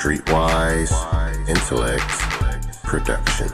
Streetwise Intellect Productions.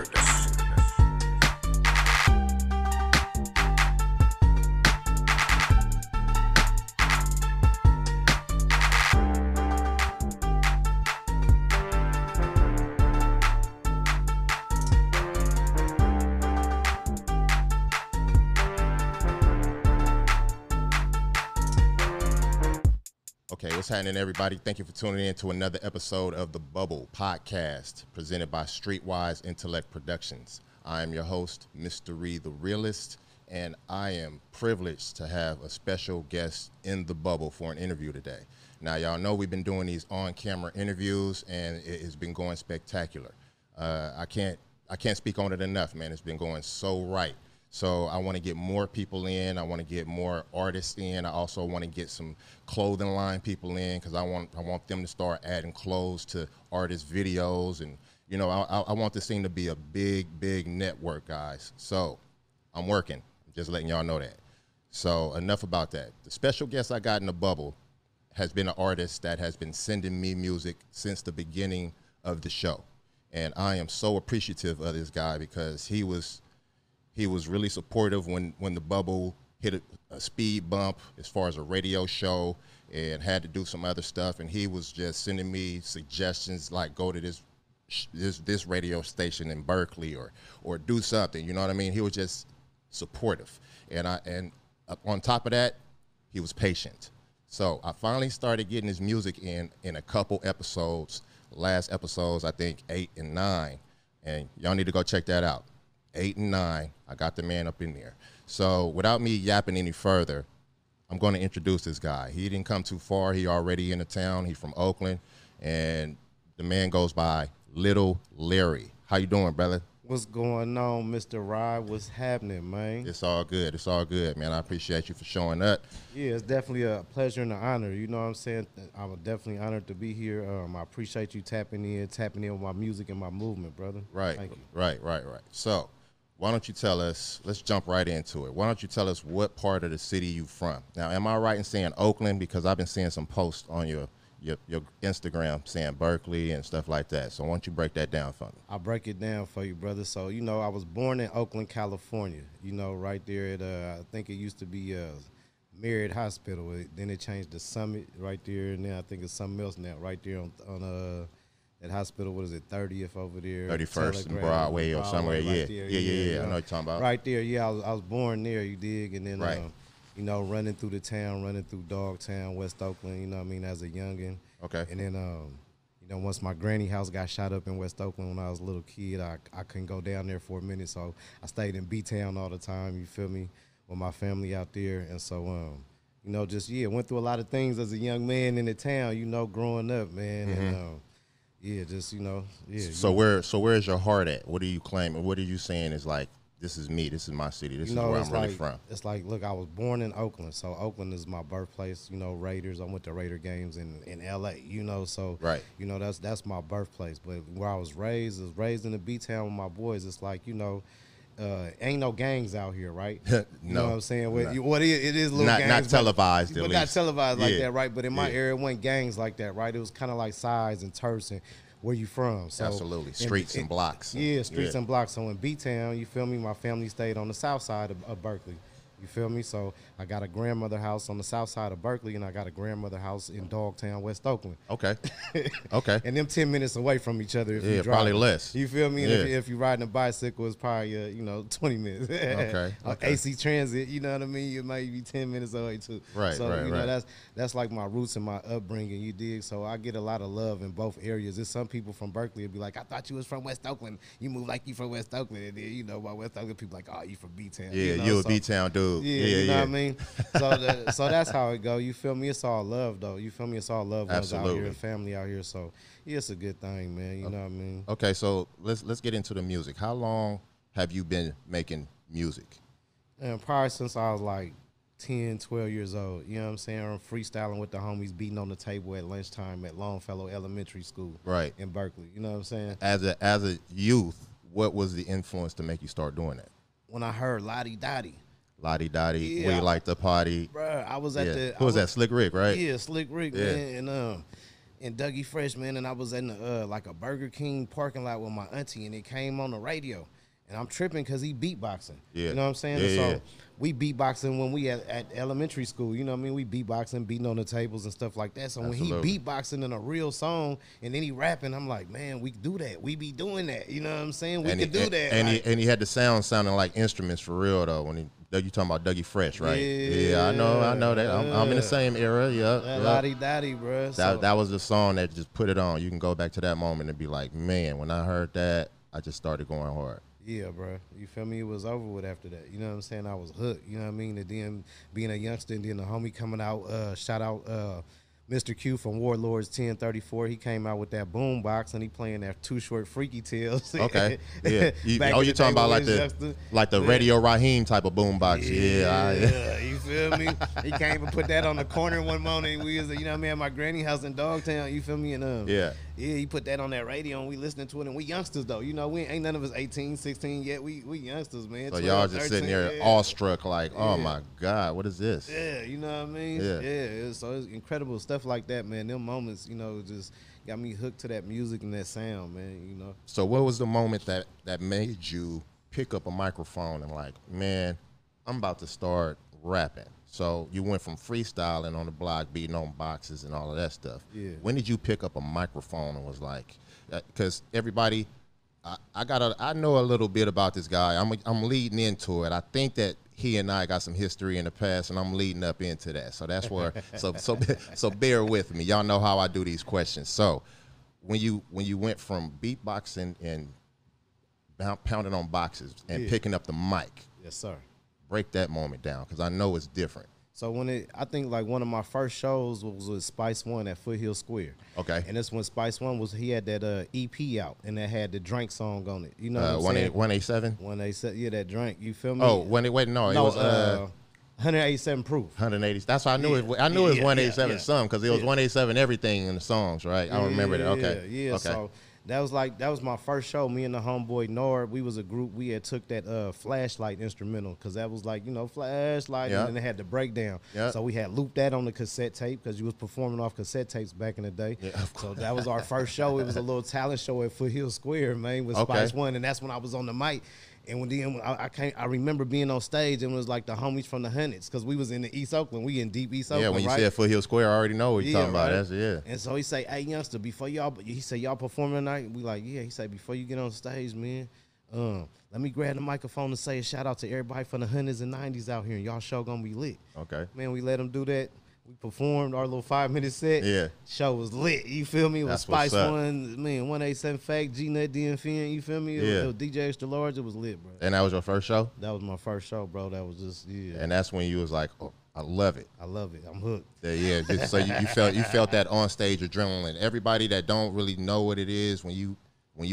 Okay, what's happening, everybody? Thank you for tuning in to another episode of The Bubble Podcast, presented by Streetwise Intellect Productions. I am your host, Mr. The Realist, and I am privileged to have a special guest in The Bubble for an interview today. Now, y'all know we've been doing these on-camera interviews, and it has been going spectacular. I can't speak on it enough, man. It's been going so right. So I want to get more people in. I want to get more artists in. I also want to get some clothing line people in because I want them to start adding clothes to artist videos. And, you know, I want this thing to be a big network, guys. So I'm working. I'm just letting y'all know that. So enough about that. The special guest I got in The Bubble has been an artist that has been sending me music since the beginning of the show. And I am so appreciative of this guy because he was really supportive when The Bubble hit a speed bump as far as a radio show and had to do some other stuff. And he was just sending me suggestions like go to this radio station in Berkeley or do something. You know what I mean? He was just supportive. And on top of that, he was patient. So I finally started getting his music in a couple episodes. Last episodes, I think 8 and 9. And y'all need to go check that out. 8 and 9, I got the man up in there. So without me yapping any further, I'm going to introduce this guy. He didn't come too far. He already in the town. He's from Oakland, and the man goes by Little Larry. How you doing, brother? What's going on, Mr. Rod? What's happening, man? It's all good. It's all good, man. I appreciate you for showing up. Yeah, it's definitely a pleasure and an honor. You know what I'm saying? I'm definitely honored to be here. I appreciate you tapping in with my music and my movement, brother. Right, Thank you. right. So why don't you tell us, let's jump right into it. Why don't you tell us what part of the city you from? Now, am I right in saying Oakland? Because I've been seeing some posts on your Instagram saying Berkeley and stuff like that. So why don't you break that down for me? I'll break it down for you, brother. So, you know, I was born in Oakland, California, you know, right there at, I think it used to be Marriott Hospital. Then it changed to Summit right there, and then I think it's something else now, right there on that hospital. What is it, 30th over there? 31st and Broadway or somewhere. Right Yeah. there. Yeah. I know what you're talking about. Right there, yeah. I was born there, you dig? And then, right. You know, running through the town, running through Dogtown, West Oakland, you know what I mean, as a youngin'. Okay. And then, you know, once my granny house got shot up in West Oakland when I was a little kid, I couldn't go down there for a minute, so I stayed in B-Town all the time, you feel me, with my family out there. And so, you know, just, went through a lot of things as a young man in the town, you know, growing up, man. Mm-hmm. And, just, you know, So where's your heart at? What are you claiming? What are you saying is like, this is me, this is my city, this is where I'm really from? It's like, look, I was born in Oakland, so Oakland is my birthplace, you know, Raiders. I went to Raider games in L.A., you know, so, right. You know, that's my birthplace. But where I was raised in the B-Town with my boys. It's like, you know, ain't no gangs out here, right? No. You know what I'm saying? No. What it is little not, gangs. Not televised, but at not least. televised like that, right? But in my area, it wasn't gangs like that, right? It was kind of like sides and turfs and where you from. So absolutely. Streets and blocks. Yeah, streets and blocks. So in B-Town, you feel me, my family stayed on the south side of Berkeley. You feel me? So I got a grandmother house on the south side of Berkeley, and I got a grandmother house in Dogtown, West Oakland. Okay. Okay. And them 10 minutes away from each other if you drive. Probably less. You feel me? And if you're riding a bicycle, it's probably, 20 minutes. Okay. AC Transit, you know what I mean? It might be 10 minutes away, too. Right, so, right, you know, that's like my roots and my upbringing, you dig? So I get a lot of love in both areas. There's some people from Berkeley will be like, I thought you was from West Oakland. You move like you from West Oakland. And then, you know, by West Oakland, people like, oh, you from B-Town. Yeah, you know? you a B-Town dude. You know what I mean? So that's how it go. You feel me? It's all love, though. You feel me? It's all love out here and family out here. So yeah, it's a good thing, man. You know what I mean? Okay, so let's get into the music. How long have you been making music? And probably since I was like 10, 12 years old. You know what I'm saying? I'm freestyling with the homies, beating on the table at lunchtime at Longfellow Elementary School, right, in Berkeley. You know what I'm saying? As a youth, what was the influence to make you start doing that? When I heard Lottie Dottie. Lottie Dottie, we like the party. Bruh, I was at the... Who was that? Slick Rick, right? Yeah, Slick Rick, man. And in Dougie Fresh, man, and I was in the, like a Burger King parking lot with my auntie, and it came on the radio. And I'm tripping because he beatboxing. Yeah. You know what I'm saying? Yeah, So we beatboxing when we at elementary school. You know what I mean? We beatboxing, beating on the tables and stuff like that. So Absolutely. when he beatboxing in a real song and then he rapping, I'm like, man, we do that. We be doing that. You know what I'm saying? We can do that. And he had the sound sounding like instruments for real though. When you talking about Dougie Fresh, right? Yeah, I know that. I'm in the same era. Yeah. Lottie-dottie, bro. That was the song that just put it on. You can go back to that moment and be like, man, when I heard that, I just started going hard. Yeah, bro. You feel me? It was over with after that. You know what I'm saying? I was hooked. You know what I mean? And then being a youngster, and then the homie coming out, shout out Mr. Q from Warlords 1034. He came out with that boom box and he playing that Too Short Freaky Tales. Okay. Yeah. You talking about like the Radio Raheem type of boom box. Yeah. You feel me? He came and put that on the corner one morning. We was, you know what I mean, at my granny house in Dogtown. You feel me? And yeah, he put that on that radio and we listening to it, and we youngsters though. You know, we ain't none of us 18, 16 yet. We youngsters, man. So y'all just 13, sitting there awestruck like, oh my God, what is this? Yeah, you know what I mean? Yeah. So it's incredible stuff like that, man. Them moments, you know, just got me hooked to that music and that sound, man, you know. So what was the moment that made you pick up a microphone and like, man, I'm about to start rapping? So you went from freestyling on the block, beating on boxes and all of that stuff. Yeah. When did you pick up a microphone and was like, because everybody, I know a little bit about this guy. I'm leading into it. I think that he and I got some history in the past, and I'm leading up into that. So that's where. so bear with me. Y'all know how I do these questions. So when you went from beatboxing and pounding on boxes and picking up the mic, yes, sir. Break that moment down, because I know it's different. So I think like one of my first shows was with Spice One at Foothill Square. Okay. And that's when Spice One he had that EP out, and that had the Drink song on it. You know what I'm saying? 187? 187, yeah, that Drink. You feel me? Oh, it was 187 proof. 180. That's why I knew it. I knew it was 187 some, because it was 187 everything in the songs, right? I remember that. Okay. Yeah. Okay. So that was my first show. Me and the homeboy Nord, we was a group. We had took that Flashlight instrumental, because that was like, you know, Flashlight, and then it had the breakdown. So we had looped that on the cassette tape, because you was performing off cassette tapes back in the day. So that was our first show. It was a little talent show at Foothill Square, man, with Spice One, and that's when I was on the mic. And when I remember being on stage, and it was like the homies from the Hundreds, because we was in the East Oakland. We in deep East Oakland. Yeah, when you said Foothill Square, I already know what you're talking about. That's And so he say, hey, youngster, before y'all, he say, y'all performing tonight? We like, yeah. He say, before you get on stage, man, let me grab the microphone and say a shout out to everybody from the hundreds and 90s out here, and y'all show gonna be lit. Okay. Man, we let him do that. We performed our little 5-minute set. Yeah. Show was lit. You feel me? It was Spice One, man, 187 Fact, G-Nut, DNFN. You feel me? It was DJ Extra Large. It was lit, bro. And that was your first show? That was my first show, bro. That was just, And that's when you was like, oh, I love it. I love it. I'm hooked. Yeah. So you felt that on stage adrenaline. Everybody that don't really know what it is, when you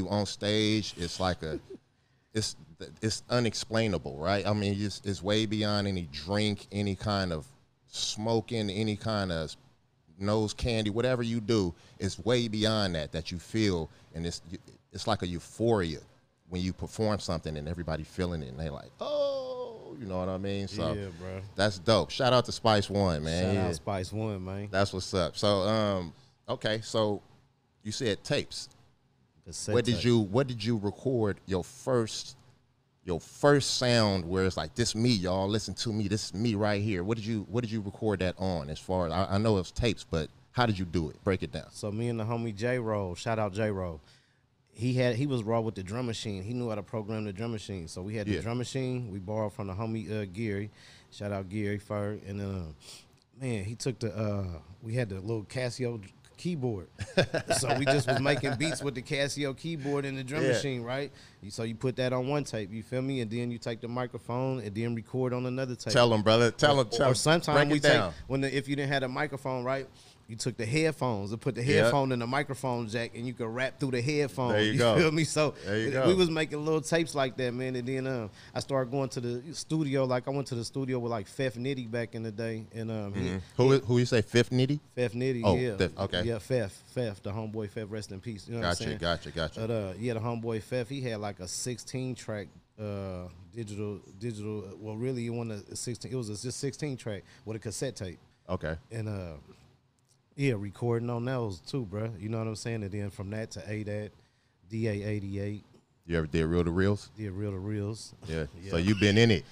on stage, it's like it's unexplainable, right? I mean, it's way beyond any drink, any kind of smoking, any kind of nose candy, whatever you do, it's way beyond that you feel, and it's like a euphoria when you perform something and everybody feeling it, and they like, oh, you know what I mean? So yeah, bro, that's dope. Shout out to Spice One, man. Shout out Spice One, man. That's what's up. So okay, so you said tapes. What did you record your first sound where it's like, this me, y'all, listen to me, this is me right here? What did you record that on? As far as I know it was tapes, but how did you do it? Break it down. So me and the homie J-Roll, shout out J-Roll, he was raw with the drum machine. He knew how to program the drum machine. So we had the drum machine. We borrowed from the homie Gary. Shout out Gary Fur. And man, he took we had the little Casio keyboard. So we just was making beats with the Casio keyboard and the drum machine, right? So you put that on one tape, you feel me? And then you take the microphone and then record on another tape. Tell them, brother. Tell them. Or sometimes we take, if you didn't have a microphone, right? You took the headphones and put the headphone in the microphone jack, and you could rap through the headphones. There you go. Feel me? So we was making little tapes like that, man. And then I started going to the studio. Like I went to the studio with like Fef Nitty back in the day. And who you say, Fif Nitty? Fef Nitty, yeah. Fif, okay. Yeah, Fef, the homeboy Fef, rest in peace. You know what I'm saying? Gotcha. But yeah, the homeboy Fef, he had like a 16-track digital. Well, really, it wasn't a 16. It was just 16 track with a cassette tape. Okay. And Yeah, recording on those too, bro. You know what I'm saying? And then from that to ADAT, DA88, You ever did reel to reels? did reel to reels. Yeah. Yeah. So you've been in it.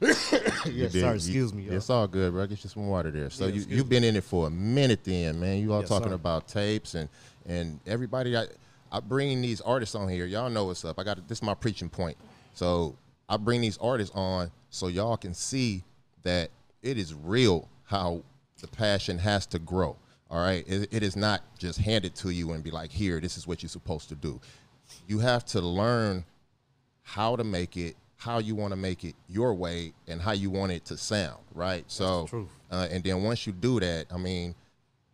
Yes, sir. Excuse me, y'all. It's all good, bro. Get you some water there. So Yeah, you've been in it for a minute then, man. You all Yes, talking sir. about tapes and everybody. I bring these artists on here. Y'all know what's up. This is my preaching point. So I bring these artists on so y'all can see that it is real how the passion has to grow. All right. It is not just handed to you and be like, here, this is what you're supposed to do. You have to learn how to make it, how you want to make it your way, and how you want it to sound, right? So, the truth. And then once you do that, I mean,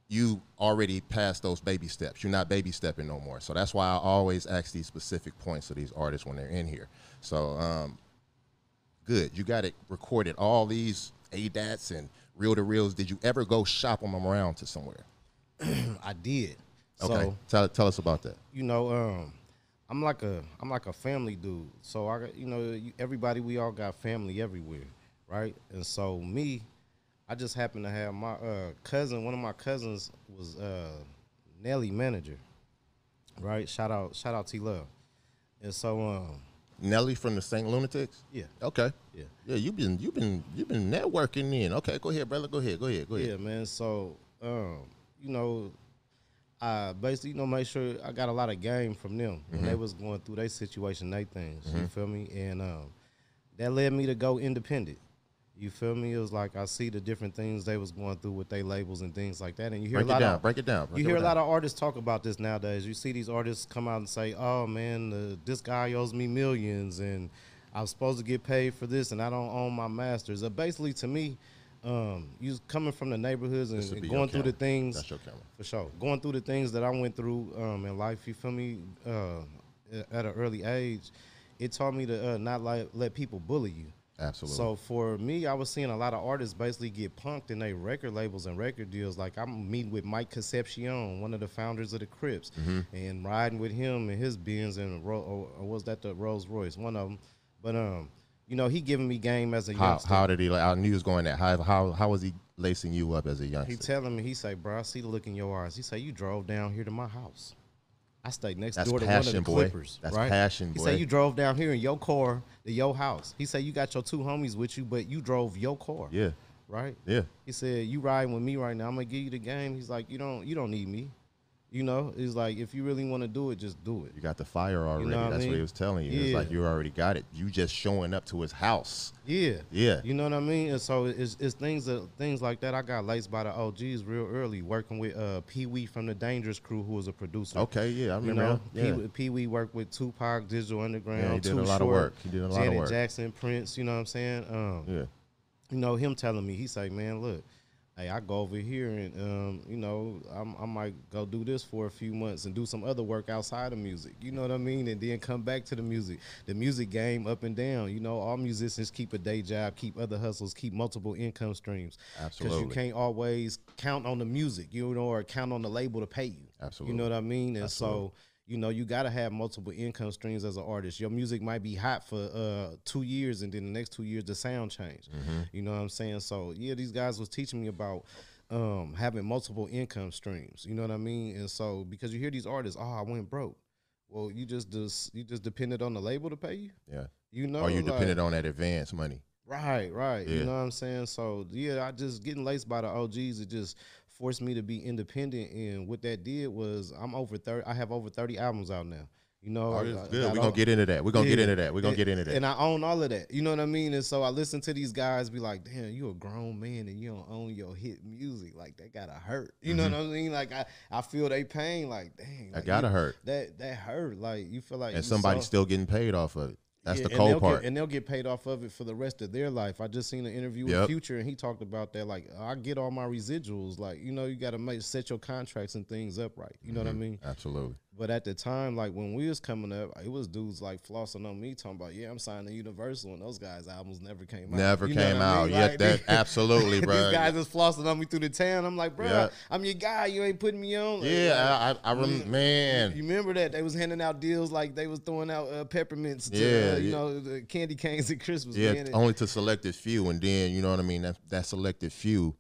you already passed those baby steps. You're not baby stepping no more. So that's why I always ask these specific points of these artists when they're in here. So, good. You got it recorded. All these ADATs and reel to reels. Did you ever go shop them around to somewhere? I did. Okay. So, Tell us about that. you know, I'm like a family dude. So I got, everybody, we all got family everywhere, right? And so me, I just happened to have my cousin. One of my cousins was Nelly manager, right? Shout out T Love. And so Nelly from the St. Lunatics? yeah, Okay. yeah, Yeah, you've been networking in. Okay, go ahead, brother. Go ahead. yeah, man. So I basically, make sure I got a lot of game from them when they was going through their situation, they things. You feel me? And that led me to go independent. You feel me? It was like I see the different things they was going through with their labels and things like that. And you hear Break it down. You hear a lot of artists talk about this nowadays. You see these artists come out and say, "Oh man, this guy owes me millions, and I'm supposed to get paid for this, and I don't own my masters." Basically, to me, you coming from the neighborhoods and going through the things. That's your camera. For sure. Going through the things that I went through in life, you feel me, at an early age, it taught me to not let people bully you. Absolutely. So for me, I was seeing a lot of artists basically get punked in their record labels and record deals. Like I'm meeting with Mike Concepcion, one of the founders of the Crips, and riding with him in his Benz and or was that the Rolls Royce? One of them. But he giving me game as a youngster. How did he? I knew he was going that. How was he lacing you up as a youngster? He telling me, he say, "Bro, I see the look in your eyes." He say, "You drove down here to my house. I stayed next door to one of the Clippers." That's right? passion, He boy. say, "You drove down here in your car to your house." He say, "You got your two homies with you, but you drove your car." Yeah. Right? Yeah. He said, "You riding with me right now. I'm gonna give you the game." He's like, "You don't need me." He's like, if you really want to do it, just do it. You got the fire already. what I That's mean? what he was telling you. Yeah. It's like you already got it. You just showing up to his house. Yeah. Yeah. You know what I mean? And so it's things like that. I got laced by the OGs real early, working with Pee Wee from the Dangerous Crew, who was a producer. Okay, yeah, I remember. Pee Wee worked with Tupac, Digital Underground. Yeah, he did Too a lot of Short, work. He did a lot of Janet work. Jackson, Prince. You know what I'm saying? Yeah. Him telling me, he say, "Man, look, hey, I go over here and I might go do this for a few months and do some other work outside of music. You know what I mean? And then come back to the music game up and down. All musicians keep a day job, keep other hustles, keep multiple income streams. Absolutely. Because you can't always count on the music, or count on the label to pay you. Absolutely. You know what I mean? And Absolutely. so, you got to have multiple income streams as an artist. Your music might be hot for 2 years, and then the next 2 years the sound change. You know what I'm saying? So yeah, these guys was teaching me about having multiple income streams. You know what I mean? And so because you hear these artists, I went broke. Well, you just depended on the label to pay you. Yeah. Or you depended on that advance money. Right. Yeah. You know what I'm saying? So yeah, I just getting laced by the OGs. It just forced me to be independent, and what that did was I have over 30 albums out now. Good. We're gonna get into that. We're gonna get into that. And I own all of that. You know what I mean? And so I listen to these guys be like, "Damn, you a grown man and you don't own your hit music. Like that gotta hurt." You know what I mean? Like I feel they pain. Like, dang, That gotta hurt. That hurt. Like you feel like And somebody's still getting paid off of it. That's the cold part. And they'll get paid off of it for the rest of their life. I just seen an interview with Future, and he talked about that. Like, I get all my residuals. Like, you got to set your contracts and things up right. You know what I mean? Absolutely. But at the time, like when we was coming up, it was dudes like flossing on me talking about, "Yeah, I'm signing to Universal," and those guys' albums never came out. Never You know came what I out. mean? Yeah, Like, that absolutely, bro. These guys is flossing on me through the town. I'm like, bro, I'm your guy. You ain't putting me on. Yeah, I remember, man. You remember that they was handing out deals like they was throwing out peppermints to the candy canes at Christmas. Yeah, man. only to selected few, and then you know what I mean. That selected few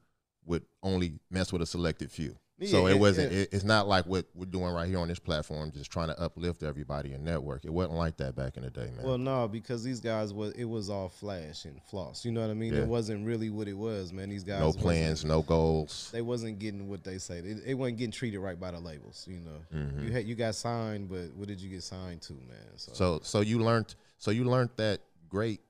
would only mess with a selected few. So it wasn't. It's not like what we're doing right here on this platform, just trying to uplift everybody and network. It wasn't like that back in the day, man. Well, no, because these guys it was all flash and floss. You know what I mean? Yeah. It wasn't really what it was, man. These guys No plans, no goals. They wasn't getting what they say. They wasn't getting treated right by the labels. You know, you got signed, but what did you get signed to, man? So you learned that great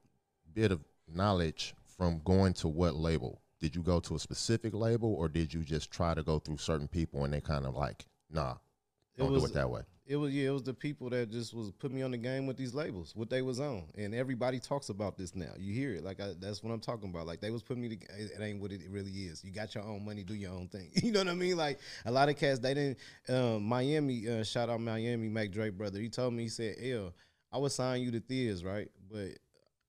bit of knowledge from going to what label? Did you go to a specific label, or did you just try to go through certain people and they kind of like, nah, don't do it that way? It was the people that just was put me on the game with these labels, what they was on, and everybody talks about this now. You hear it, like that's what I'm talking about. Like they was putting me to, it ain't what it really is. You got your own money, do your own thing. You know what I mean? Like a lot of cats, they didn't. Miami, shout out Miami, Mac Dre brother. He told me, he said, I would sign you to Thea's, right, but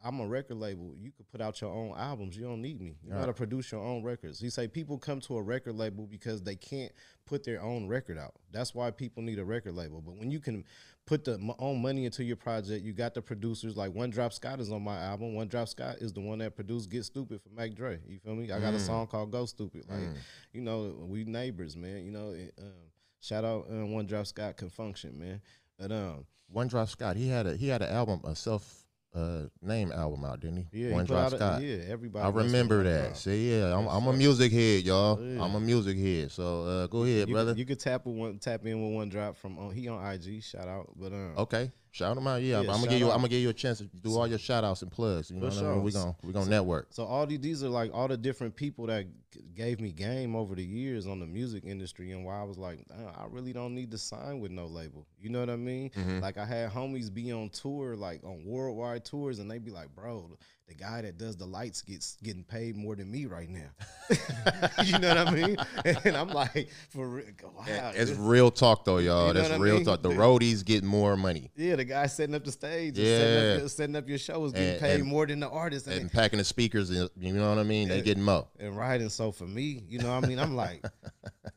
I'm a record label. You could put out your own albums. You don't need me. You gotta produce your own records. He say people come to a record label because they can't put their own record out. That's why people need a record label. But when you can put the own money into your project, you got the producers. Like One Drop Scott is on my album. One Drop Scott is the one that produced Get Stupid for Mac Dre. You feel me? I got a song called Go Stupid. Like, you know, we neighbors, man. You know, shout out One Drop Scott Confunction, man. But One Drop Scott, he had an album, a self name album out, didn't he? Yeah, One Drop Scott. Yeah, everybody. I remember that. See, yeah, I'm a music head, y'all. Yeah. I'm a music head. So go ahead, brother. You could tap in with One Drop from he on IG. Shout out, but okay, shout him out. Yeah, I'm gonna give you a chance to do all your shout outs and plugs. You know what I mean? We gonna network. So all these are like all the different people that gave me game over the years on the music industry, and why I was like, I really don't need to sign with no label. You know what I mean? Like I had homies be on tour, like on worldwide tours, and they be like, bro, the guy that does the lights getting paid more than me right now. You know what I mean? And I'm like, for real, wow. It's real talk though, y'all. That's real talk. The roadies get more money. Yeah, the guy setting up the stage, setting up your shows getting paid more than the artist. And packing the speakers, you know what I mean? They getting more. And right, and so for me, you know what I mean? I'm like,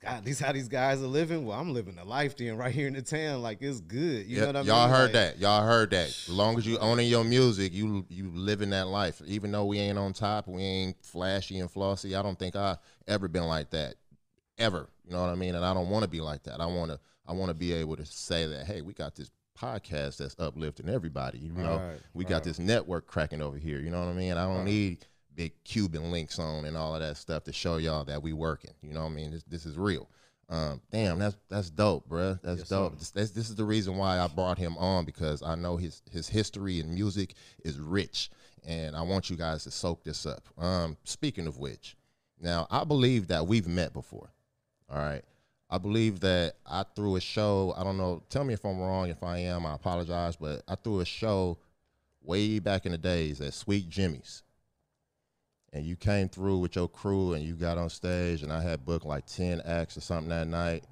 God, these how these guys are living? Well, I'm living a life then right here in the town. Like, it's good. You know what I mean? Y'all heard that. Y'all heard that. As long as you owning your music, you living that life. Even though we ain't on top, we ain't flashy and flossy, I don't think I ever been like that. Ever. You know what I mean? And I don't want to be like that. I want to be able to say that, hey, we got this podcast that's uplifting everybody. You know, we got this network cracking over here. You know what I mean? I don't need big Cuban links on and all of that stuff to show y'all that we working. You know what I mean? This is real. Damn, that's dope, bruh. That's dope. This is the reason why I brought him on, because I know his history in music is rich, and I want you guys to soak this up. Speaking of which, now I believe that we've met before. All right. I believe that I threw a show. I don't know. Tell me if I'm wrong. If I am, I apologize. But I threw a show way back in the days at Sweet Jimmy's. And you came through with your crew and you got on stage, and I had booked like 10 acts or something that night.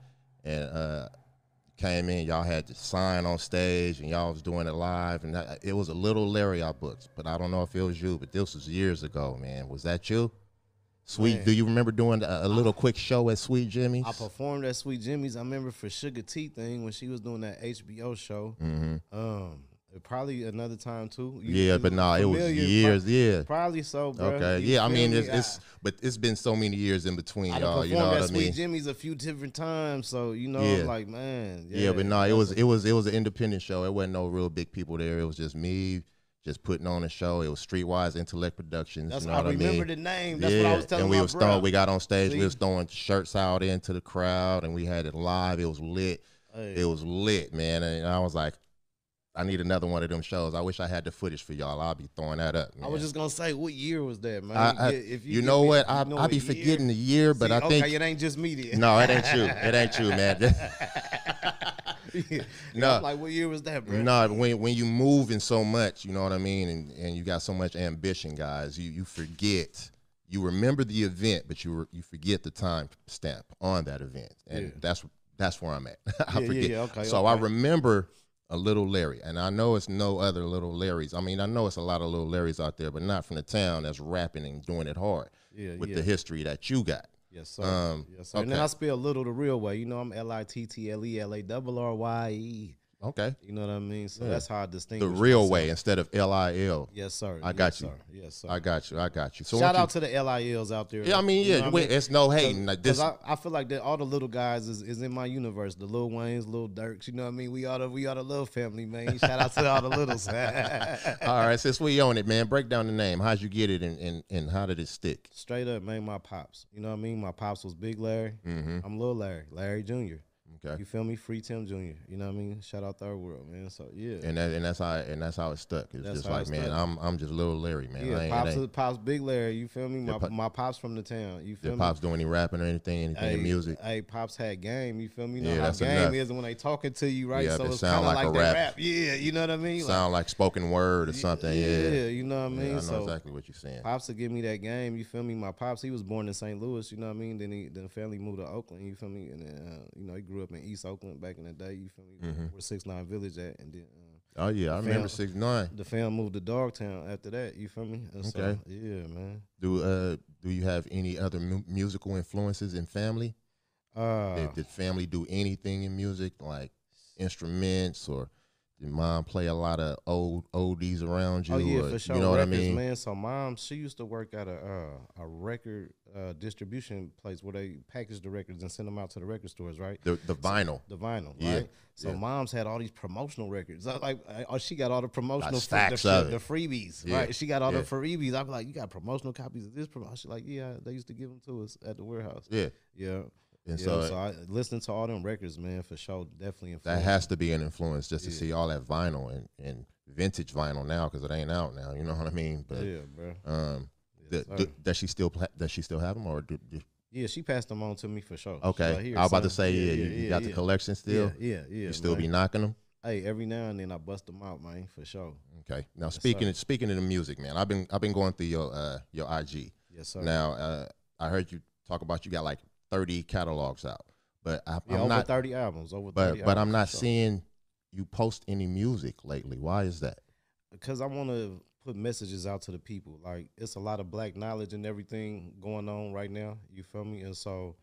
And came in, y'all had to sign on stage, and y'all was doing it live. And it was a Little Larry I booked, but I don't know if it was you, but this was years ago, man. Was that you? Sweet, man. Do you remember doing a little quick show at Sweet Jimmy's? I performed at Sweet Jimmy's. I remember for Sugar T thing when she was doing that HBO show. Probably another time too. But it was years. Probably so, bro. Okay, yeah. I mean, but it's been so many years in between, y'all. You know what I mean? Sweet Jimmy's a few different times, so you know, I'm like, man. Yeah, but no, it was an independent show. It wasn't no real big people there. It was just me. Just putting on a show. It was Streetwise Intellect Productions. That's you know what I mean? remember the name. That's what I was telling and we got on stage. We was throwing shirts out into the crowd, and we had it live. It was lit. It was lit, man. And I was like, I need another one of them shows. I wish I had the footage for y'all. I'll be throwing that up, man. I was just gonna say, what year was that, man? You know what? I be forgetting the year, but I think it ain't just me then. No, it ain't you. It ain't you, man. No, I'm like, what year was that, bro? No, when you moving so much, you know what I mean, and you got so much ambition, guys, you forget. You remember the event, but you forget the time stamp on that event, and that's where I'm at. I forget. Okay, so I remember a Little Larry, and I know it's no other Little Larrys. I mean, I know it's a lot of Little Larrys out there, but not from the town that's rapping and doing it hard with the history that you got. Yes, sir. Yes, sir. Okay. And then I spell Little the real way. You know, I'm Little. Okay. You know what I mean? So Yeah. that's how I distinguish The real myself. way instead of LIL. Yes, sir. I got you. Sir. Yes, sir. I got you. I got you. So Shout out to the LILs out there. Yeah, I mean, You know what I mean? it's no hating. Like this, I feel like that all the little guys is in my universe. The Lil Waynes, Lil Durks. You know what I mean? We are the little family, man. Shout out to all the littles. all right, since we own it, man, break down the name. How'd you get it, and how did it stick? Straight up, man. My pops. You know what I mean? My pops was Big Larry. I'm Lil Larry, Larry Jr. Okay. You feel me? Free Tim Jr. You know what I mean? Shout out Third World, man. So yeah. And that's how it stuck. It's That's just how like, it man, stuck. I'm just little Larry, man. Yeah, pops Big Larry. You feel me? Yeah, My pops from the town. You feel Did me? Pops do any rapping or anything in music? Hey, Pops had game. You feel me? You know Yeah, how that's game enough. is when they talking to you, right? Yeah, So they it's sound kind of like like a that rap. Yeah, you know what I mean? Sound like spoken word or something. Yeah, you know what I mean? I know So exactly what you're saying. Pops to give me that game. You feel me? My pops, he was born in St. Louis. You know what I mean? Then the family moved to Oakland. You feel me? And then he grew up in East Oakland back in the day. You feel me? Where 6ix9ine Village at, and then. Oh yeah, I remember 6ix9ine. The fam moved to Dogtown after that. You feel me? And Okay. So, yeah, man. Do you have any other musical influences in family? Did family do anything in music, like instruments, or did mom play a lot of oldies around you? Oh yeah, or, for sure. You know Records, what I mean, man. So mom, she used to work at a record distribution place where they package the records and send them out to the record stores, right? The vinyl. The vinyl, Yeah, right? So yeah. mom's had all these promotional records. She got all the promotional stacks of the it. freebies, Yeah, right? She got all yeah. the freebies. I'm like, you got promotional copies of this promotion? She's like, yeah, they used to give them to us at the warehouse. Yeah. Yeah. And So so I listening to all them records, man, for sure, definitely that influenced. has to be an influence just to see all that vinyl and vintage vinyl now, because it ain't out now. You know what I mean? But Yeah, bro. does she still have them, or Yeah, she passed them on to me for sure. okay? She's like, "Here, I was about to son." say, you got the collection still. Yeah. You still man. be knocking them. Hey, every now and then I bust them out, man, for sure. Okay. Now sir. speaking of the music, man, I've been going through your IG. Yes, sir. Now I heard you talk about you got like 30 catalogs out, but I'm over not 30 albums. but I'm not seeing you post any music lately. Why is that? Because I want to put messages out to the people. Like, it's a lot of black knowledge and everything going on right now. You feel me? And so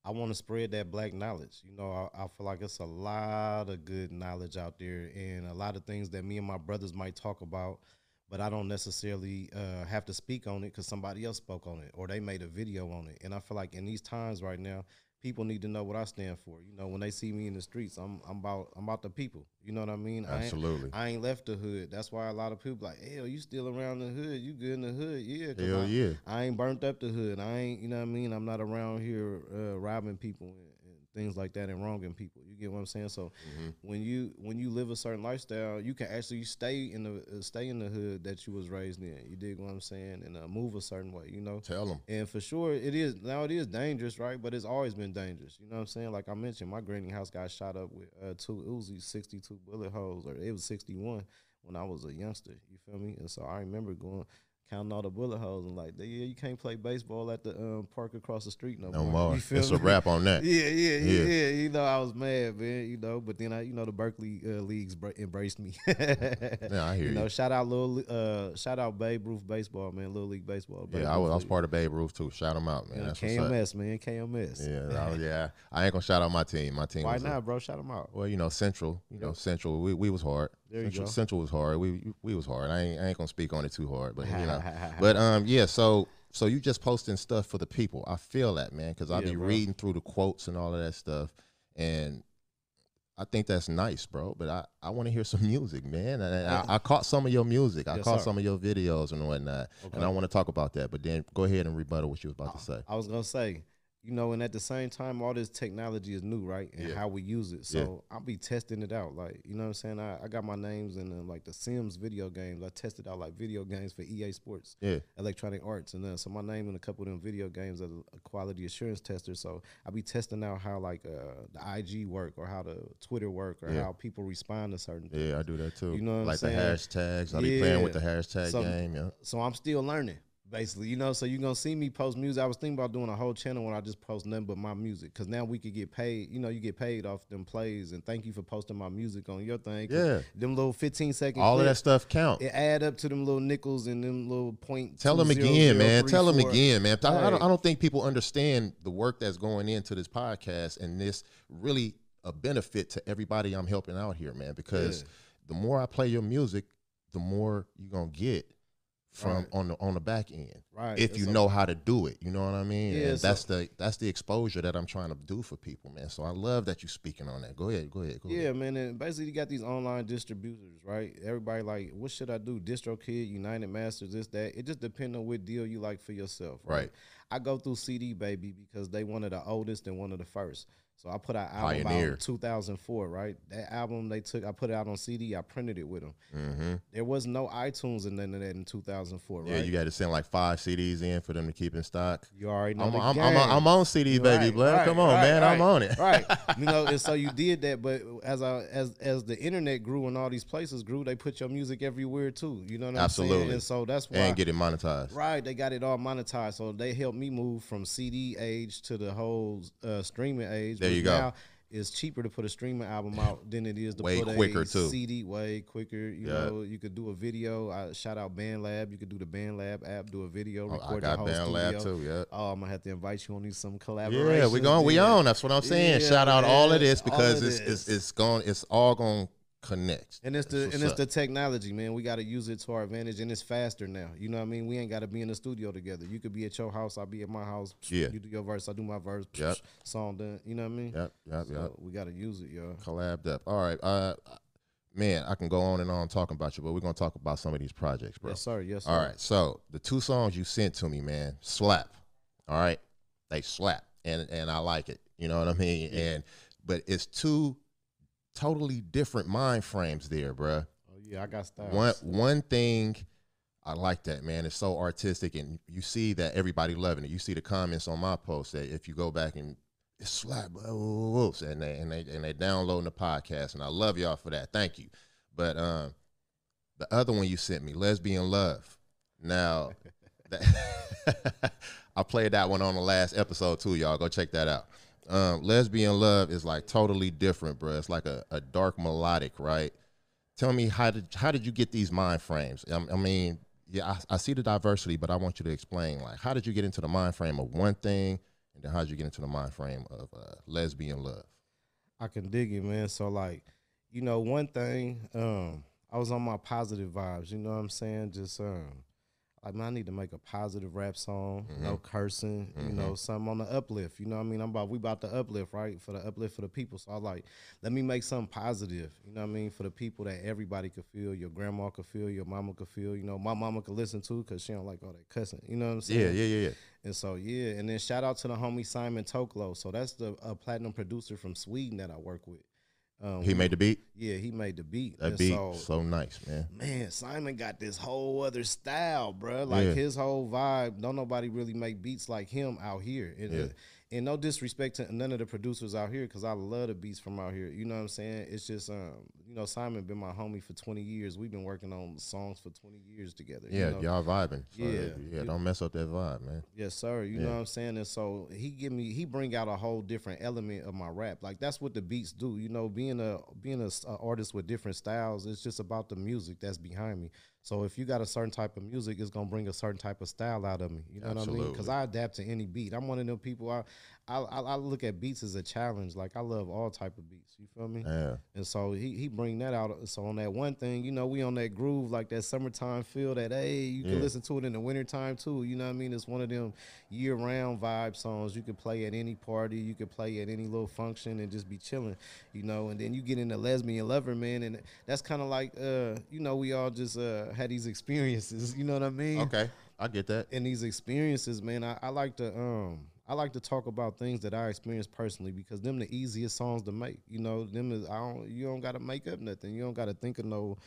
I want to spread that black knowledge. You know, I feel like it's a lot of good knowledge out there and a lot of things that me and my brothers might talk about, but I don't necessarily have to speak on it because somebody else spoke on it or they made a video on it. And I feel like in these times right now, people need to know what I stand for. You know, when they see me in the streets, I'm about the people. You know what I mean? Absolutely. I ain't left the hood. That's why a lot of people like, hell, you still around the hood? You good in the hood? Yeah. 'Cause Hell yeah. I ain't burnt up the hood. I ain't, you know what I mean? I'm not around here robbing people and things like that and wronging people. You get what I'm saying? So when you live a certain lifestyle, you can actually stay in the hood that you was raised in. You dig what I'm saying? And move a certain way, you know? Tell them. And for sure, it is dangerous, right? But it's always been dangerous. You know what I'm saying? Like I mentioned, my granny house got shot up with 2 Uzi 62 bullet holes, or it was 61 when I was a youngster. You feel me? And so I remember counting all the bullet holes and like, yeah, you can't play baseball at the park across the street no more. You feel It's me? a wrap on that. Yeah. You know, I was mad, man. You know, but then the Berkeley leagues embraced me. Yeah, I hear you. Know, shout out Babe Ruth baseball, man. Little League baseball. Yeah, I was part of Babe Ruth too. Shout them out, man. Yeah, That's KMS, man. KMS. Yeah, I ain't gonna shout out my team. My team. Why not, bro? Shout them out. Well, you know, Central. Central. We was hard. There you go. Central was hard. We was hard. I ain't gonna speak on it too hard, but you know. But yeah. So you just posting stuff for the people. I feel that, man, because I be reading through the quotes and all of that stuff, and I think that's nice, bro. But I want to hear some music, man. And I caught some of your music. I caught some of your videos and whatnot, and I want to talk about that. But then go ahead and rebuttal what you was about to say. I was gonna say, you know, and at the same time, all this technology is new, right? And how we use it. So I'll be testing it out. Like, you know what I'm saying? I got my names in like the Sims video games. I tested out like video games for EA Sports, Electronic Arts. And so my name in a couple of them video games as a quality assurance tester. So I'll be testing out how like the IG work or how the Twitter work or how people respond to certain things. Yeah, I do that too. You know what I'm saying? Like the hashtags. I be playing with the hashtag game, yeah. So I'm still learning. Basically, you know, so you're going to see me post music. I was thinking about doing a whole channel where I just post nothing but my music, because now we could get paid. You know, you get paid off them plays, and thank you for posting my music on your thing. Yeah. Them little 15-second all clips, of that stuff count. It add up to them little nickels and them little point. Tell them again, man. Tell them again, man. I don't think people understand the work that's going into this podcast and this really a benefit to everybody I'm helping out here, man, because the more I play your music, the more you're gonna get from on the back end. Right. If you know how to do it. You know what I mean? Yeah, and that's the exposure that I'm trying to do for people, man. So I love that you're speaking on that. Go ahead. Yeah, man. And basically you got these online distributors, right? Everybody like, what should I do? DistroKid, United Masters, this, that. It just depends on what deal you like for yourself. Right. I go through CD Baby because they one of the oldest and one of the first. So I put out an album out in 2004, right? That album I put it out on CD. I printed it with them. Mm-hmm. There was no iTunes and none of that in 2004, right? Yeah, you got to send like 5 CDs in for them to keep in stock. You already know I'm on CD Baby, blood. Come on, man, I'm on it. Right. You know, and so you did that, but as the internet grew and all these places grew, they put your music everywhere too. You know what I'm saying? And so that's why and get it monetized. Right, they got it all monetized. So they helped me move from CD age to the whole streaming age. There you go. Now it's cheaper to put a streaming album out than it is to way put quicker a too. CD. Way quicker. You know, you could do a video. I shout out BandLab. You could do the BandLab app, do a video, record I got your whole BandLab studio. too. Yeah. Oh, I'm gonna have to invite you on some collaborations. Yeah, we on. That's what I'm saying. Yeah, shout out man. all of this because it's all gonna connect. And it's the technology, man. We got to use it to our advantage, and it's faster now. You know what I mean? We ain't got to be in the studio together. You could be at your house, I'll be at my house. Yeah. You do your verse, I do my verse. Yep. Song done. You know what I mean? Yep. We got to use it, y'all. Collabed up. All right. Man, I can go on and on talking about you, but we're gonna talk about some of these projects, bro. Yes, sir. Yes, sir. All right. So the 2 songs you sent to me, man, slap. All right, they slap, and I like it. You know what I mean? Yeah. But it's 2 totally different mind frames there, bruh. Oh yeah, I got styles. One thing, I like that, man. It's so artistic, and you see that everybody loving it. You see the comments on my post that if you go back and it's slap, and they downloading the podcast, and I love y'all for that. Thank you. But the other one you sent me, Lesbian Love. Now, I played that one on the last episode too, y'all. Go check that out. Lesbian Love is like totally different, bro. It's like a dark melodic, right? Tell me, how did you get these mind frames? I mean, yeah, I see the diversity, but I want you to explain, like, how did you get into the mind frame of one thing, and then how did you get into the mind frame of Lesbian Love? I can dig it, man. So, like, you know, one thing, I was on my positive vibes, you know what I'm saying? Just, like, man, I need to make a positive rap song, no cursing, you know, something on the uplift. You know what I mean? We about to uplift, right? For the uplift for the people. So I like, let me make something positive, you know what I mean? For the people that everybody could feel, your grandma could feel, your mama could feel, you know, my mama could listen to because she don't like all that cussing. You know what I'm saying? Yeah. And so, yeah. And then shout out to the homie Simon Toklo. So that's the platinum producer from Sweden that I work with. He made the beat? Yeah, he made the beat. That beat, so nice, man. Man, Simon got this whole other style, bro. Like, his whole vibe, don't nobody really make beats like him out here. And no disrespect to none of the producers out here, because I love the beats from out here. You know what I'm saying? It's just, you know, Simon been my homie for 20 years. We've been working on songs for 20 years together. Yeah, you know? y'all vibing. So don't mess up that vibe, man. Yes, sir. You know what I'm saying? And so he bring out a whole different element of my rap. Like, that's what the beats do. You know, being a artist with different styles, it's just about the music that's behind me. So if you got a certain type of music, it's gonna bring a certain type of style out of me. You know what I mean? Because I adapt to any beat. I'm one of them people. I look at beats as a challenge. Like, I love all type of beats. You feel me? Yeah. And so he bring that out. So on that one thing, you know, we on that groove, like that summertime feel. That you can listen to it in the wintertime too. You know what I mean? It's one of them year-round vibe songs. You could play at any party. You could play at any little function and just be chilling. You know. And then you get into Lesbian Lover, man, and that's kind of like, you know, we all just had these experiences. You know what I mean? Okay, I get that. And these experiences, man, I like to talk about things that I experienced personally, because them the easiest songs to make. You know, you don't gotta make up nothing. You don't gotta think of no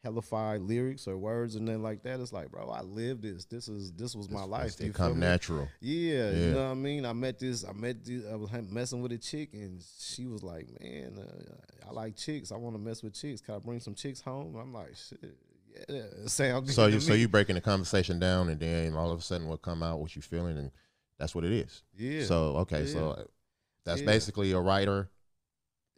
hellified lyrics or words and nothing like that. It's like, bro, I lived this. This was my life. It come natural. Yeah, you know what I mean? I was messing with a chick, and she was like, man, I like chicks. I want to mess with chicks. Can I bring some chicks home? I'm like, shit. Yeah, sound good. So you breaking the conversation down, and then all of a sudden what come out, what you feeling, and that's what it is. Yeah. So okay, so that's basically a writer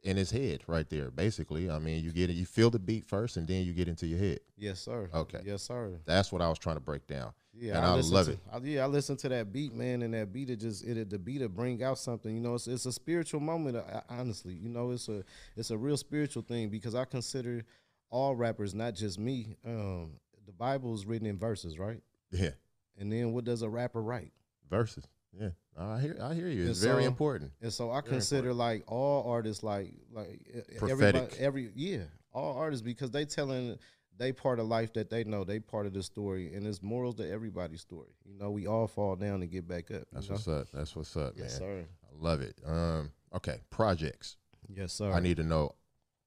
in his head right there, basically. I mean, you feel the beat first, and then you get into your head. Yes, sir. Okay. Yes, sir. That's what I was trying to break down. Yeah, and I love it. I listen to that beat, man, and that beat the beat will bring out something. You know, it's a spiritual moment. Honestly, you know, it's a real spiritual thing because I consider all rappers, not just me. The Bible is written in verses, right? Yeah. And then what does a rapper write? Verses. Yeah. I hear you. It's very important. And so I consider like all artists like prophetic. All artists because they telling they part of life that they know, they part of the story, and it's morals to everybody's story. You know, we all fall down and get back up. That's what's up. That's what's up, man. Yes, sir. I love it. Okay, projects. Yes, sir. I need to know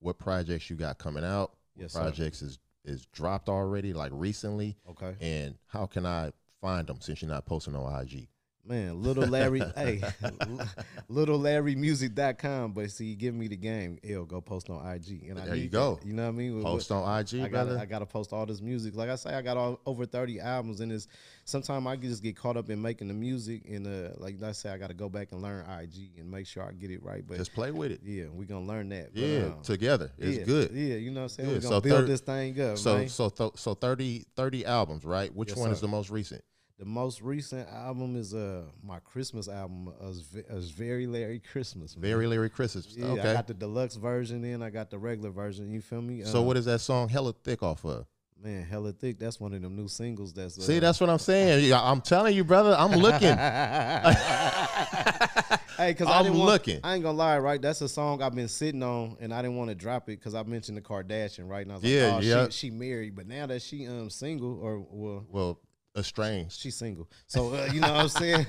what projects you got coming out. Yes, what projects is dropped already, like recently. Okay. And how can I find them since you're not posting on IG? Man, Little Larry, hey, littlelarrymusic.com. But see, give me the game. Go post on IG. And there you go. That, you know what I mean? Post on IG, brother. I gotta post all this music. Like I say, I got over 30 albums, and it's sometimes I just get caught up in making the music, and like I say, I gotta go back and learn IG and make sure I get it right. But just play with it. Yeah, we gonna learn that. Yeah, together. It's good. Yeah, you know what I'm saying? Yeah, We're gonna build this thing up. So 30 albums, right? Which one is the most recent? The most recent album is my Christmas album, is Very Larry Christmas. Man. Very Larry Christmas. Yeah, okay. I got the deluxe version, and I got the regular version. You feel me? So what is that song Hella Thick off of? Man, Hella Thick. That's one of them new singles. See, that's what I'm saying. I'm telling you, brother. I'm looking. Hey, because I ain't gonna lie, right? That's a song I've been sitting on, and I didn't want to drop it because I mentioned the Kardashian, right? And I was like, she married, but now that she single or estranged. She's single. So, you know what I'm saying?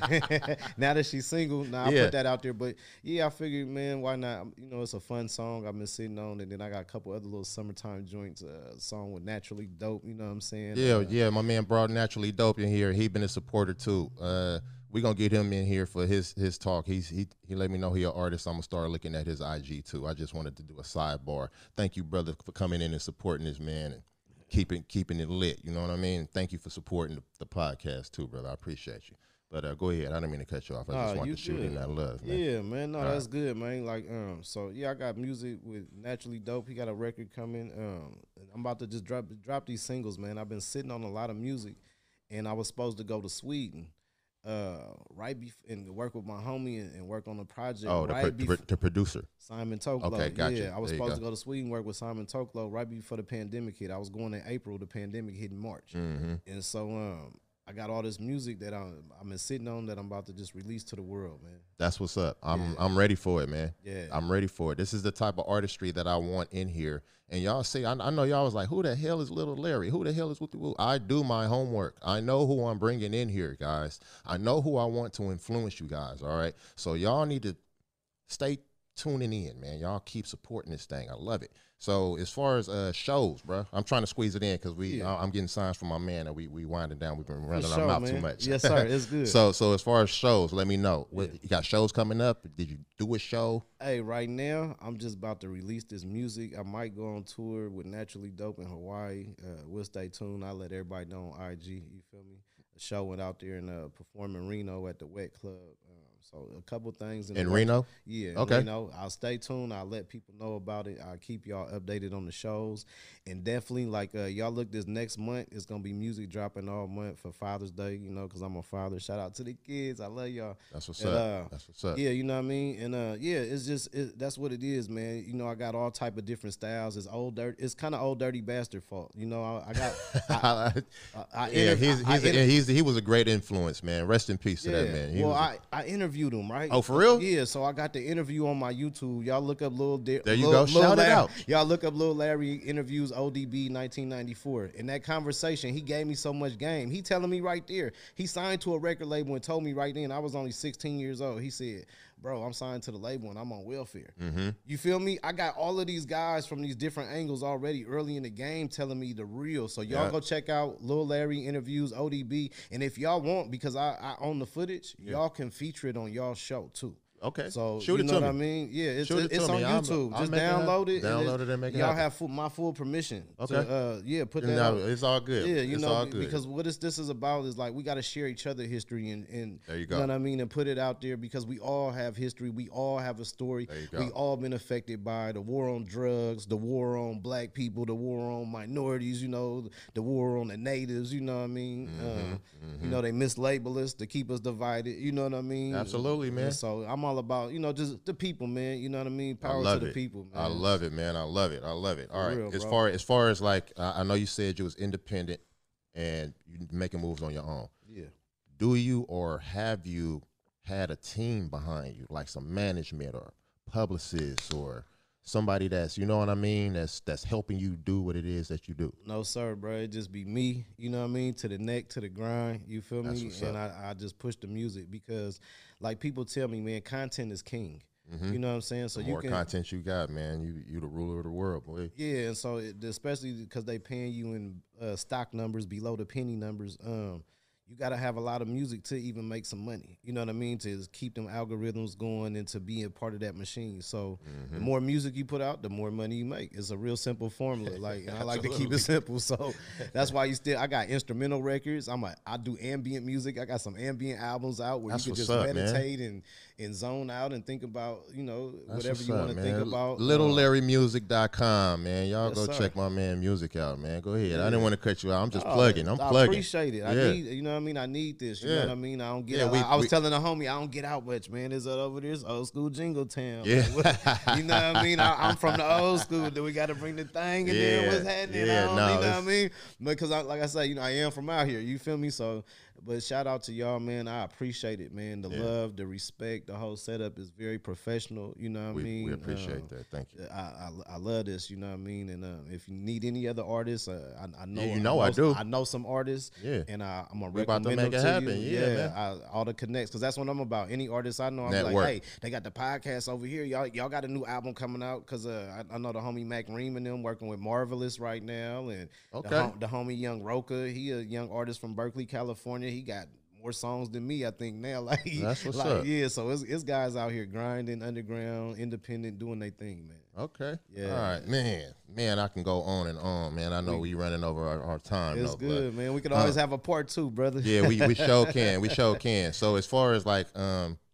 Now that she's single, I put that out there. But, yeah, I figured, man, why not? You know, it's a fun song I've been sitting on. And then I got a couple other little summertime joints, a song with Naturally Dope, you know what I'm saying? Yeah, my man brought Naturally Dope in here. He been a supporter, too. We're going to get him in here for his talk. He let me know he an artist. I'm going to start looking at his IG, too. I just wanted to do a sidebar. Thank you, brother, for coming in and supporting this man and keeping it lit, you know what I mean? Thank you for supporting the podcast too, brother. I appreciate you. But go ahead. I didn't mean to cut you off. I just wanted to shoot in that love, man. Yeah, man. No, that's good, man. Like, so yeah, I got music with Naturally Dope. He got a record coming. I'm about to just drop these singles, man. I've been sitting on a lot of music, and I was supposed to go to Sweden, and work with my homie and work on a project. Oh, the producer, Simon Toklo. Okay, gotcha. Yeah, I was supposed to go to Sweden, work with Simon Toklo right before the pandemic hit. I was going in April. The pandemic hit in March, and so I got all this music that I've been sitting on that I'm about to just release to the world, man. That's what's up. I'm ready for it, man. Yeah, I'm ready for it. This is the type of artistry that I want in here. And y'all see, I know y'all was like, who the hell is Little Larry? Who the hell is Whoopie Woo? I do my homework. I know who I'm bringing in here, guys. I know who I want to influence you guys, all right? So y'all need to stay tuning in, man. Y'all keep supporting this thing. I love it. So as far as shows, bro, I'm trying to squeeze it in because I'm getting signs from my man that we winding down. We've been running our mouth too much. Yes, sir. It's good. So as far as shows, let me know. You got shows coming up? Did you do a show? Hey, right now I'm just about to release this music. I might go on tour with Naturally Dope in Hawaii. We'll stay tuned. I'll let everybody know on IG. You feel me? The show went out there and performed in Reno at the Wet Club. So a couple things in Reno. Yeah. Okay. Reno. I'll stay tuned. I'll let people know about it. I'll keep y'all updated on the shows, and definitely like y'all look this next month. It's gonna be music dropping all month for Father's Day. You know, because I'm a father. Shout out to the kids. I love y'all. That's what's up. That's what's up. Yeah, you know what I mean. And it's just that's what it is, man. You know, I got all type of different styles. It's old dirt. It's kind of old dirty bastard fault. You know, I got. He was a great influence, man. Rest in peace to that man. I interviewed him, right? Oh, for real? Yeah, so I got the interview on my YouTube. Y'all look up There you go. Shout it out. Y'all look up Lil Larry interviews ODB 1994. In that conversation, he gave me so much game. He telling me right there. He signed to a record label and told me right then. I was only 16 years old. He said, bro, I'm signed to the label and I'm on welfare. You feel me? I got all of these guys from these different angles already early in the game telling me the real. So y'all go check out Lil Larry interviews ODB. And if y'all want, because I own the footage, y'all can feature it on y'all show too. Okay. So Shoot you it know to what I me. mean? Yeah, it's Shoot it it's to on me. YouTube. I'll Just make it happen. download it. Download it and make it y'all happen. have my full permission. Okay. To, put that No, out. it's all good. Yeah, you it's know, all good. because what this is about is like we got to share each other history and there you you go. know what I mean, and put it out there because we all have history. We all have a story. There you go. We all been affected by the war on drugs, the war on black people, the war on minorities. You know, the war on the natives. You know what I mean? You know, they mislabel us to keep us divided. You know what I mean? Absolutely, man. And so I'm all about, you know, just the people, man. You know what I mean? Power to the people, man. I love it, man. I love it. All right. real, as bro. far as like, I know you said you was independent and you making moves on your own. Yeah. Do you or have you had a team behind you, like some management or publicists or somebody that's, you know what I mean, that's helping you do what it is that you do? No, sir, bro. It just be me, you know what I mean, to the neck, to the grind, you feel That's me? what's And up. I just push the music because, like, people tell me, man, content is king. You know what I'm saying? So The you more can, content you got, man, you the ruler of the world, boy. yeah, and so especially because they paying you in stock numbers below the penny numbers, you got to have a lot of music to even make some money. You know what I mean? To keep them algorithms going and to be a part of that machine. So the more music you put out, the more money you make. It's a real simple formula. Like, and I like to keep it simple. So that's why I got instrumental records. I do ambient music. I got some ambient albums out where That's you can what's just up, meditate and zone out and think about, you know, That's whatever what's you up, want to man. think about. LittleLarryMusic.com, man. Y'all Yes, go sir. check my man music out, man. Go ahead. I Yeah. didn't want to cut you out. I'm just Oh, plugging. I'm plugging. I appreciate it. Yeah. I need, you know what I mean? I need this. You know Yeah. what I mean? I don't get Yeah, out. we- I was we- telling the homie, I don't get out much, man. It's over there, it's old school jingle town. Yeah. Like, you know what I mean? I'm from the old school. Then we got to bring the thing and then what's happening? Yeah, You no, know what I it's- mean? Because like I say, you know, I am from out here. You feel me? So, but shout out to y'all, man. I appreciate it, man. The love, the respect, the whole setup is very professional. You know what I mean? We appreciate that. Thank you. I love this, you know what I mean? And if you need any other artists, I know Yeah, you know I do. I know some artists, Yeah. and I'm gonna We about recommend to make them it to happen. you. Yeah, man. All the connects, because that's what I'm about. Any artist I know, I'm Network. like, hey, they got the podcast over here. Y'all got a new album coming out, because I know the homie Mac Ream and them working with Marvelous right now, and the homie Young Roca, he a young artist from Berkeley, California. He got more songs than me, I think now. Like That's what's like, up. Yeah, so it's guys out here grinding, underground, independent, doing their thing, man. Okay. Yeah. All right, man. I can go on and on, man. I know we running over our time. It's though, good, man. We could always have a part 2, brother. Yeah, we sure can. We sure can. So as far as like,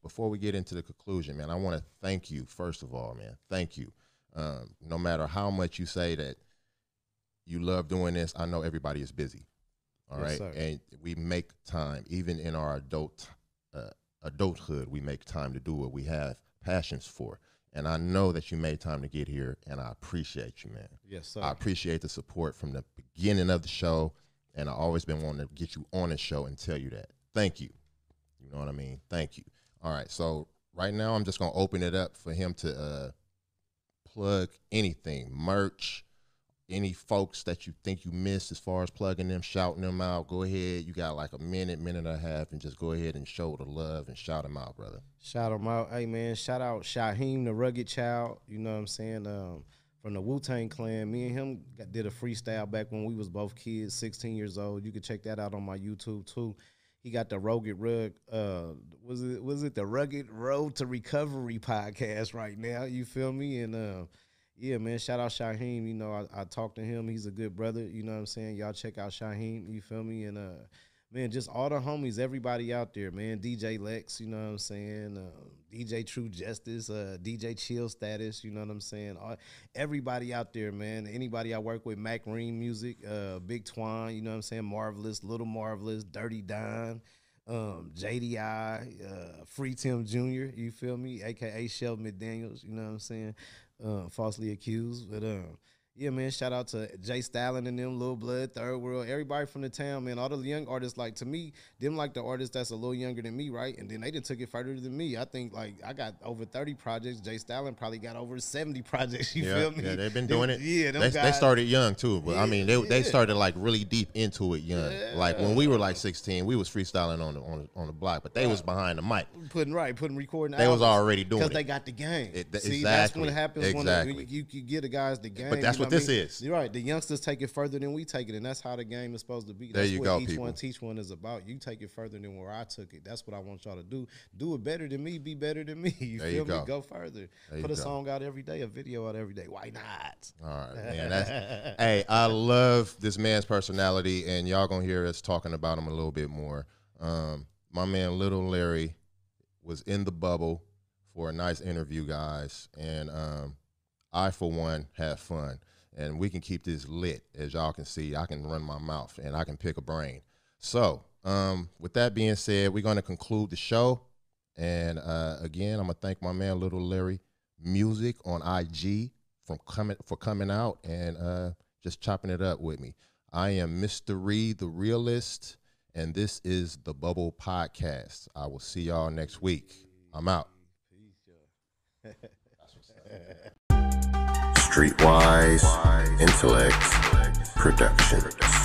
before we get into the conclusion, man, I want to thank you first of all, man. Thank you. No matter how much you say that you love doing this, I know everybody is busy. All Yes, right, sir. and we make time, even in our adulthood, we make time to do what we have passions for. And I know that you made time to get here, and I appreciate you, man. Yes, sir. I appreciate the support from the beginning of the show, and I've always been wanting to get you on the show and tell you that. Thank you. You know what I mean? Thank you. All right, so right now I'm just going to open it up for him to plug anything, merch, any folks that you think you missed as far as plugging them, shouting them out. Go ahead. You got like a minute and a half, and just go ahead and show the love and shout them out, brother. Shout them out. Hey, man, shout out Shaheem, the Rugged Child. You know what I'm saying? From the Wu-Tang Clan. Me and him did a freestyle back when we was both kids, 16 years old. You can check that out on my YouTube, too. He got the Rugged was it the Rugged Road to Recovery podcast right now? You feel me? And yeah, man, shout out Shaheem. You know, I talked to him. He's a good brother. You know what I'm saying? Y'all check out Shaheem. You feel me? And man, just all the homies, everybody out there, man. DJ Lex, you know what I'm saying? DJ True Justice, DJ Chill Status, you know what I'm saying? Everybody out there, man. Anybody I work with, Mac Ream Music, Big Twine, you know what I'm saying? Marvelous, Little Marvelous, Dirty Don, JDI, Free Tim Jr., you feel me? AKA Shelby McDaniels, you know what I'm saying? Falsely accused, but yeah, man, shout out to Jay Stalin and them, Lil Blood, Third World, everybody from the town, man. All the young artists, like, to me, them like the artists that's a little younger than me, right? And then they done took it further than me. I think, like, I got over 30 projects. Jay Stalin probably got over 70 projects, you feel me? Yeah, they've been doing it. Yeah, them they guys. started young, too. But, Yeah, I mean, they started, like, really deep into it young. Yeah. Like, when we were, like, 16, we was freestyling on the block, but they was behind the mic. Putting recording They was albums already doing it. because they got the game. See, Exactly. that's what happens Exactly. when you get the guys the game. But that's you what what this is. You're right. The youngsters take it further than we take it, and that's how the game is supposed to be. There That's you what go, each people. one teach one is about. You take it further than where I took it. That's what I want y'all to do. Do it better than me. Be better than me. You There feel you me? go. Go further. Put a song out every day, a video out every day. Why not? All right, man. Hey, I love this man's personality, and y'all gonna hear us talking about him a little bit more. My man, Little Larry, was in the bubble for a nice interview, guys, and I, for one, had fun. And we can keep this lit. As y'all can see, I can run my mouth, and I can pick a brain. So, with that being said, we're going to conclude the show. And, again, I'm going to thank my man, Little Larry Music on IG for coming out and just chopping it up with me. I am Mr. Reed, the Realist, and this is the Bubble Podcast. I will see y'all next week. I'm out. Streetwise Intellect Productions.